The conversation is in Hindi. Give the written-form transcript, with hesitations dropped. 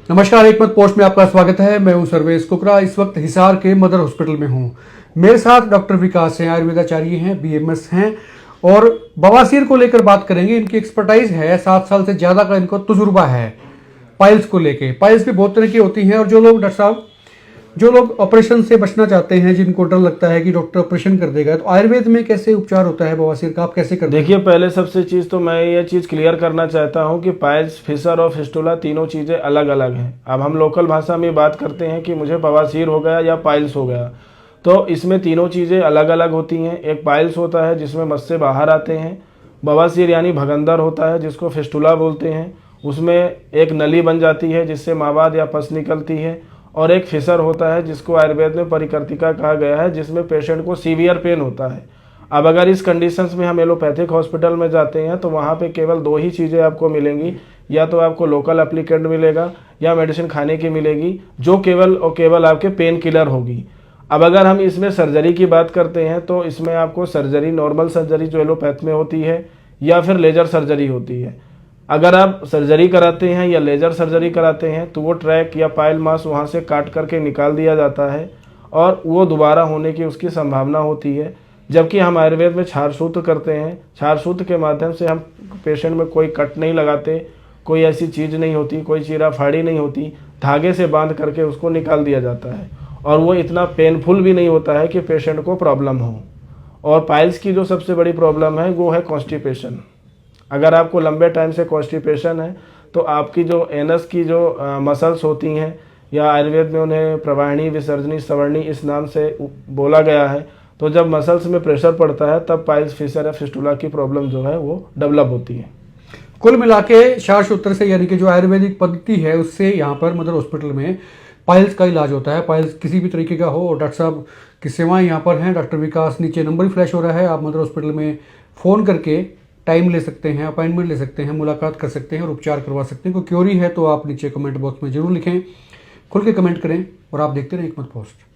नमस्कार, एक मत पोस्ट में आपका स्वागत है। मैं हूं सर्वेश कुकरा। इस वक्त हिसार के मदर हॉस्पिटल में हूं। मेरे साथ डॉक्टर विकास हैं, आयुर्वेदाचार्य हैं, बीएमएस हैं और बवासीर को लेकर बात करेंगे। इनकी एक्सपर्टाइज है, 7 साल से ज़्यादा का इनको तजुर्बा है पाइल्स को लेके। पाइल्स भी बहुत तरह की होती हैं और जो लोग डॉक्टर साहब जो लोग ऑपरेशन से बचना चाहते हैं, जिनको डर लगता है कि डॉक्टर ऑपरेशन कर देगा, तो आयुर्वेद में कैसे उपचार होता है बवासीर का, आप कैसे करते हैं? देखिए, पहले सबसे चीज़ तो मैं ये चीज़ क्लियर करना चाहता हूँ कि पाइल्स, फिशर और फिस्टुला तीनों चीज़ें अलग अलग हैं। अब हम लोकल भाषा में बात करते हैं कि मुझे बवासीर हो गया या पाइल्स हो गया, तो इसमें तीनों चीज़ें अलग अलग होती हैं। एक पाइल्स होता है जिसमें मस्से बाहर आते हैं, बवासीर यानी भगंदर होता है जिसको फिस्टुला बोलते हैं, उसमें एक नली बन जाती है जिससे मावाद या पस निकलती है। और एक फिशर होता है जिसको आयुर्वेद में परिकर्तिका कहा गया है, जिसमें पेशेंट को सीवियर पेन होता है। अब अगर इस कंडीशंस में हम एलोपैथिक हॉस्पिटल में जाते हैं तो वहाँ पे केवल 2 ही चीज़ें आपको मिलेंगी, या तो आपको लोकल एप्लीकेंट मिलेगा या मेडिसिन खाने की मिलेगी, जो केवल और केवल आपके पेन किलर होगी। अब अगर हम इसमें सर्जरी की बात करते हैं तो इसमें आपको सर्जरी, नॉर्मल सर्जरी जो एलोपैथ में होती है, या फिर लेजर सर्जरी होती है। अगर आप सर्जरी कराते हैं या लेजर सर्जरी कराते हैं तो वो ट्रैक या पाइल मास वहाँ से काट करके निकाल दिया जाता है और वो दोबारा होने की उसकी संभावना होती है। जबकि हम आयुर्वेद में क्षार सूत्र करते हैं, क्षार सूत्र के माध्यम से हम पेशेंट में कोई कट नहीं लगाते, कोई ऐसी चीज़ नहीं होती, कोई चीरा फाड़ी नहीं होती, धागे से बांध करके उसको निकाल दिया जाता है और वो इतना पेनफुल भी नहीं होता है कि पेशेंट को प्रॉब्लम हो। और पाइल्स की जो सबसे बड़ी प्रॉब्लम है वो है कॉन्स्टिपेशन। अगर आपको लंबे टाइम से कॉन्स्टिपेशन है तो आपकी जो एनस की जो मसल्स होती हैं, या आयुर्वेद में उन्हें प्रवाहिनी, विसर्जनी, सवर्णी इस नाम से बोला गया है, तो जब मसल्स में प्रेशर पड़ता है तब पाइल्स, फिशर या फिस्टुला की प्रॉब्लम जो है वो डेवलप होती है। कुल मिला के शास्त्र से, यानी कि जो आयुर्वेदिक पद्धति है उससे यहाँ पर मदर हॉस्पिटल में पाइल्स का इलाज होता है। पाइल्स किसी भी तरीके का हो, और डॉक्टर साहब की सेवाएं यहाँ पर हैं। डॉक्टर विकास, नीचे नंबर ही फ्लैश हो रहा है, आप मदर हॉस्पिटल में फ़ोन करके टाइम ले सकते हैं, अपॉइंटमेंट ले सकते हैं, मुलाकात कर सकते हैं और उपचार करवा सकते हैं। कोई क्यूरी है तो आप नीचे कमेंट बॉक्स में जरूर लिखें, खुल के कमेंट करें और आप देखते रहें एक मत पोस्ट।